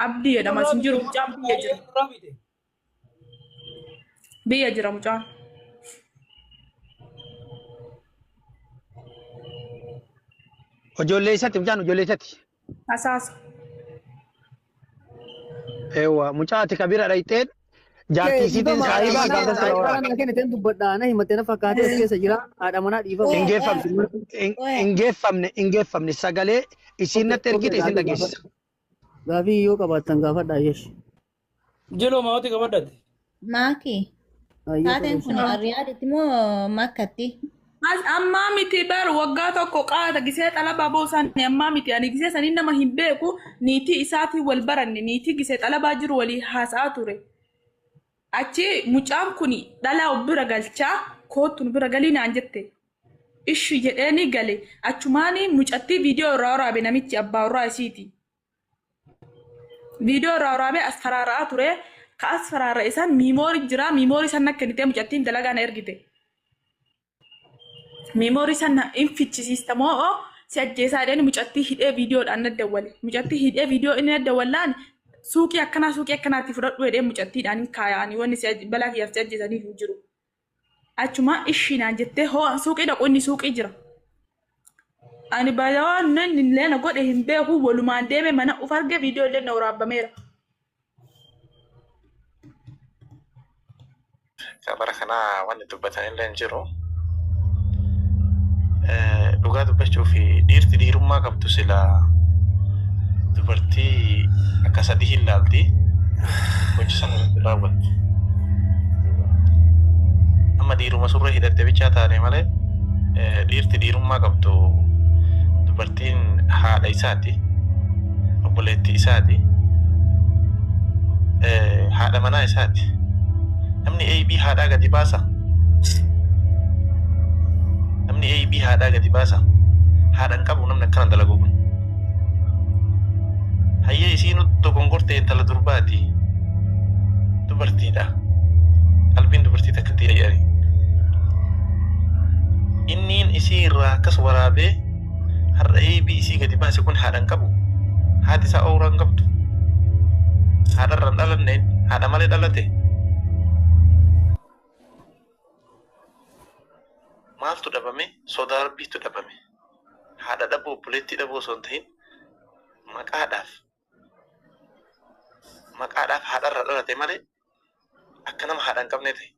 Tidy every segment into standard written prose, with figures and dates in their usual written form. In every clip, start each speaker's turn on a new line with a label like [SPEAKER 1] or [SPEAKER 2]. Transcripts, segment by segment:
[SPEAKER 1] Abdii jedhama sin jiru mucaan biyya jira mucaan.
[SPEAKER 2] Ijoollee isaati mucaan ijoollee isaati.
[SPEAKER 1] Asaasa.
[SPEAKER 2] Eewwa mucaati kabira dhayxeen jaartii isiitiin saayibaa gaafa
[SPEAKER 3] Saayibaa kana kenni teen dubbadhaana himattee na fakkaatee as keessa jira haadha manaa dhiifama.
[SPEAKER 2] Hingeeffamne sagalee isiin natti ergite isin dhageessa.
[SPEAKER 3] Gaafii yoo qabaattan gaafadhaa yesh.
[SPEAKER 4] Jiloo maawwati qabadhate.
[SPEAKER 5] Maaki. Taateen kun Riyaaditti moo Makkatti?
[SPEAKER 1] Ammaa miti beeru waggaa tokko qaata gisee xalabaa boosan ammaa miti ani gisee sanin nama hin beeku niitii isaatiin wal baranne niitii gisee xalabaa jiru walii haasa'aa ture. Achi mucaan kuni dhalaa bira galchaa kootuun bira galii naan jette. Ishu jedheeni gale achumaani mucatti viidiyoo irraa waraabe namichi abbaa warraa isiiti. Viidiyoo irraa waraabe as faraaraa ture ka as faraara isaan miimoori jira miimoori san akka nitee mucattiin dalagaa na ergite. Miimoori san in fichisiistamoo si ajjeesaa jedhani mucattii hidhee viidiyoodhaan nadda wale. Mucattii hidhee viidiyoo inni nadda wallaan suuqii akkanaatti fudhadhu jedhee mucattiidhaan kaayanii wanni si balaa kiyyaaf si ajjeesaniif jiru. Achuma ishiinaan jettee hoo suuqii dhaqu inni suuqii jira. Ani baay'aan inni illee na godhe hin beeku walumaan deeme mana uf arge viidiyoo illee na waraabbameera.
[SPEAKER 6] Kabara kanaa wanni dubbatan illee hin jiru. Dhugaa dubbachuu fi dhiirti dhiirummaa qabdu sila dubartii akka sadii hin laalti hojii sana irratti raawwattu. Amma dhiiruma surra hidhatte bichaa taane malee dhiirti dhiirummaa qabdu dubartiin haadha isaati, obboleettii isaati, haadha manaa isaati. Namni AB haadhaa gadi baasa. Namni AB haadhaa gadi baasa. Haadhaan qabu namni akkana dalagu kun. Hayyee isiin dogongortee intala durbaati. Dubartiidha. Qalbiin dubartii takkatti yaa'ani. Inniin isii irraa akkas waraabee har'a AB isii gadi baase kun haadhaan qabu. Haati isaa ooraan qabdu. Haadharraan dhalanneen haadha malee dhalate. Maaltu dhabame? Sodaa rabbiitu dhabame. Haadha dhabuu obboleettii dhabuu osoo hin ta'in maqaadhaaf haadharra dhalate malee akka nama haadha hin qabne ta'e.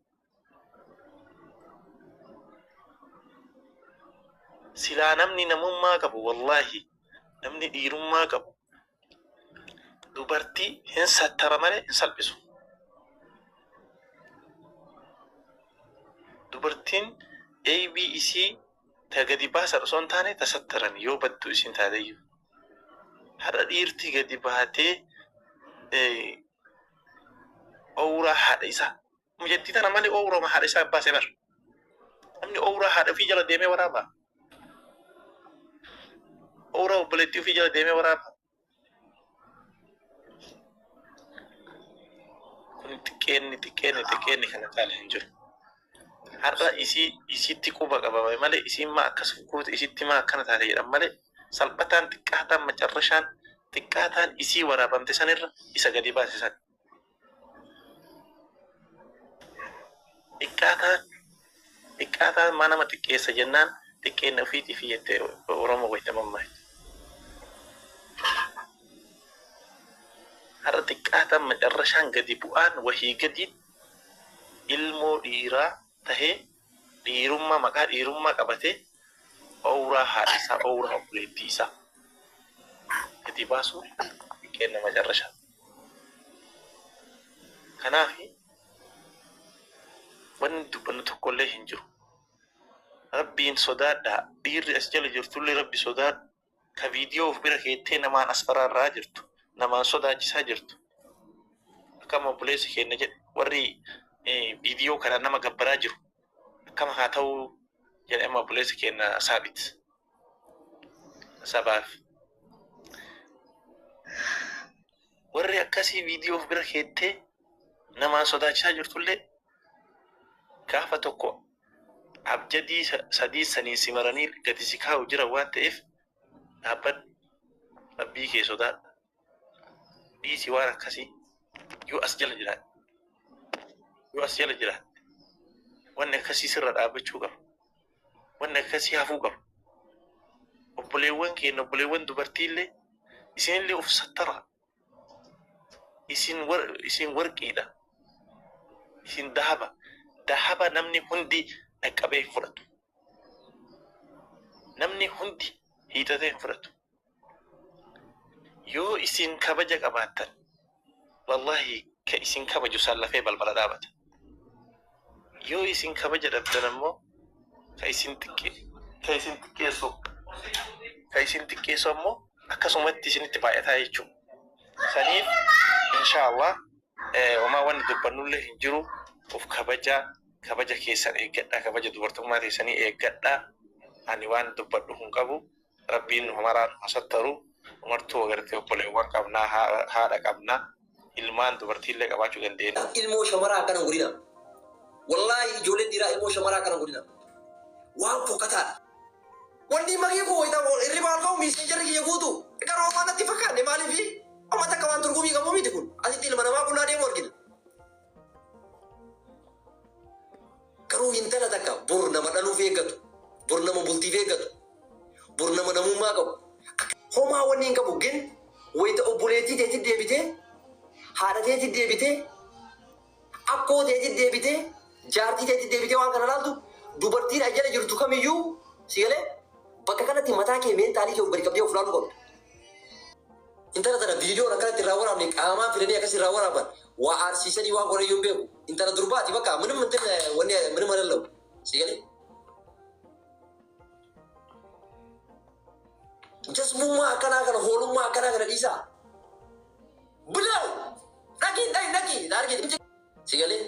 [SPEAKER 6] Silaa namni namummaa qabu wallaahi namni dhiirummaa qabu dubartii hin sattara malee hin salphisu. Dubartiin ABC ta gadi baasan osoo hin taane tasattaran yoo baddu isin taateyyuu. Har'a dhiirtii gadi baatee ooraa haadha isaa. Mucattii tana malee oorama haadha isaa baasee bar. Namni ooraa haadha ofii jala deemee waraaba. Ooraa obboleettii ofii jala deemee waraaba. Kun xiqqeenni kana caala hin jiru. Har'a isitti quba qabame malee isiin maa akkas fukuuti isitti maa akkana taate jedhan malee salphataan xiqqaataan macarrashaan xiqqaataan isii waraabamte sanirra isa gadi baasisan. Xiqqaataan maa nama xiqqeessa jennaan xiqqeenna ofiitii fi jettee Oromoo waytamammaa. Har'a xiqqaataan macarrashaan gadi bu'aan wahii gadiin ilmoo dhiiraa tahee dhiirummaa maqaa dhiirummaa qabatee ooraa haadha isaa ooraa obboleettii isaa gadi baasuu xiqqeenna macarrashaa. Kanaaf wanni dubbannu tokkollee hin jiru. Rabbiin sodaadhaa dhiirri as jala jirtullee rabbi sodaadhu ka viidiyoo of bira keettee namaan as faraarraa jirtu namaan sodaachisaa jirtu. Akkama obboleessi keenya jedhe warri viidiyoo kana nama gabbaraa jiru akkama haa ta'uu jedhama obboleessi keenya saabit sabaaf warri akkasii viidiyoo of bira keettee namaan sodaachisaa jirtullee gaafa tokko abjadii sadii sanii simaranii gadi si kaa'u jira waan ta'eef dhaabbadhu rabbii kee sodaadhu. dhiisii waan akkasii yoo as jala jiraate wanni akkasii sirra dhaabbachuu qaba. Wanni akkasii hafuu qaba. Obboleewwan keenya obboleewwan dubartiillee isinillee of sattara. Isin warqiidha. Isin dahaba namni hundi dhaqqabee hin fudhatu. Namni hundi hiixatee hin fudhatu. Yoo isin kabaja qabaattan wallahi ka isin kabaju sallafee balbala dhaabata. Yoo isin kabaja dhabdan ammoo ka isin xiqqeessu ammoo akkasumatti isinitti baay'ataa jechuudha. Saniif inshaallah homaa wanni dubbannullee hin jiru. Of kabaja keessan eeggadhaa, kabaja dubartummaa keessanii eeggadhaa. Ani waan dubbadhu hin qabu. Rabbiin humaraan hasattaru. Umartuu agartee obboleewwan qabnaa, haadha qabnaa, ilmaan dubartiillee qabaachuu dandeenya.
[SPEAKER 7] Ilmoo shamaraa akkana godhina. Wallahi ijoolleen dhiiraa ilmoo shamaraa akkana godhina. Waan fokkataadha. Wanni magee koo irribaan ka'u miisii jarri kiyya guutu. Garuu waan natti fakkaanne maaliifi amma takka waan turgumii qabu miti kun. Asitti ilma namaa qullaa deemu argina. Garuu intala takka bor nama dhaluuf eeggatu, bor nama bultiif eeggatu, bor nama namummaa qabu. Homaa wanni hin qabu gin wayita obboleettii teetti deebitee, haadha teetti deebitee, akkoo teetti deebitee, jaartii teetti deebitee waan kana laaltu dubartiin ajjala jirtu kamiyyuu si galee bakka kanatti mataa kee meentaalii kee gadi qabdee of laaluu qabdu. Intala tana viidiyoon akkanatti irraa waraabne qaamaan fidanii akkas irraa waraaban waa aarsiisanii waan qorayyuu hin beeku. Intala durbaati bakka minum lallabu si galee. Jasmummaa akkanaa kana hoolummaa akkanaa kana dhiisaa. Bilaal! Dhaqii! Argite. Si galee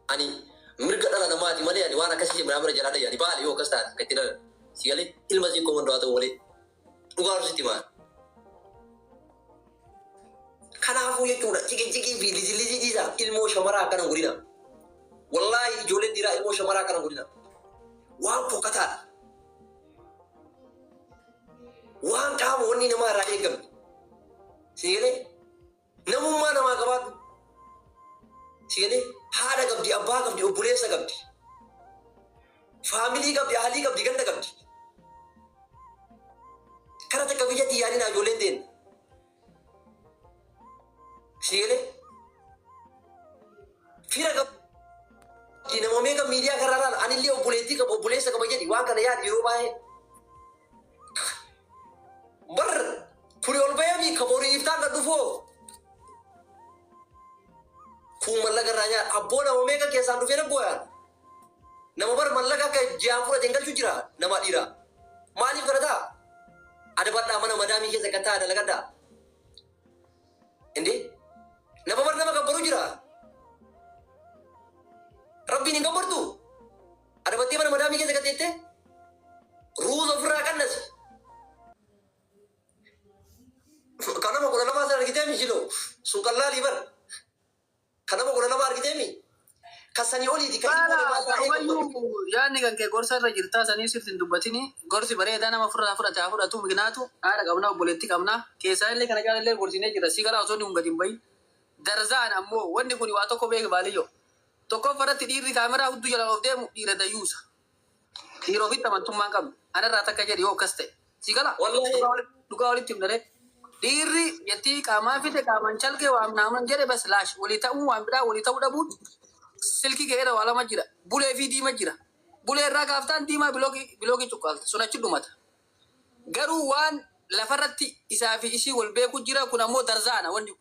[SPEAKER 7] ani mirga dhala namaati malee ani waan akkasii mana jalaa dhayyaani baala yoo akkas taate kan itti dhalan. Si galee ilma sii komandoo haa ta'u malee dhugaa arsitti maal. Kanaafuu jechuudha jigii fi lizilizii dhiisaa ilmoo shamaraa akkana godhina. Wallaahi ijoolleen dhiiraa ilmoo shamaraa akkana godhina. Waan fokkataadha. Waan qaama wanni namaa irraa eegamne. Si galee namummaa namaa qabaatu. Si galee haadha qabdi, abbaa qabdi, obboleessa qabdi. Faamilii qabdi, ahalii qabdi, ganda qabdi. Kara takka biyyatti yaadina ijoolleen ta'en. Si galee fira qabdi. Nama meeqa miidiyaa karaa laala anillee obboleettii qaba, obboleessa qaba jedhi waan kana yaadu yeroo baay'ee. Bar kuri ol bayami kabori iftaan kan dhufoo. Kun mallaqa irraa nyaata abboo nama meeqa keessaan dhufee nabbooyaan. Nama bar mallaqa akka ji'aan fudhateen galchuu jira nama dhiiraa. Maaliif kana ta'a? Adabadhaa mana madaamii keessa kan ta'a dalagadhaa. Inde nama bar nama gabbaruu jira. Rabbiin hin gabbartu. Adabattee mana madaamii keessa kan teettee ruuza ofirraa qannasi. Kanama kudha lama asal argitee mi jilo sun kallaalii bar kanama kudha lama argitee mi kasanii oliiti kan
[SPEAKER 3] yaadni kan kee gorsa irra jirtaa sanii sirti hin dubbatini gorsi bareedaa nama fudhatu mignaatu haadha qabnaa obboleettii qabnaa keessaa illee kana jaalallee gorsinee jira si gara osoo hin gadin bayi darzaan ammoo wanni kun waa tokko beek baaliyyo tokko faratti dhiirri kaameraa hudduu jala of deemu dhiira dayyuusa dhiira ofitti amantummaan qabnu anarraa takka jedhi yoo akkas ta'e si gala dhugaa walitti himdare dhiirri yattii qaamaan fide qaamaan calqee waan naaman jedhe bas laash walii ta'uu waan biraa walii ta'uu dhabuun silkii ga'eera waa lama jira bulee fi diima jira bulee irraa gaaftaan diimaa biloogii cuqqaalta sun achi dhumata garuu waan lafarratti isaa fi ishii wal beeku jira kun ammoo darzaana wanni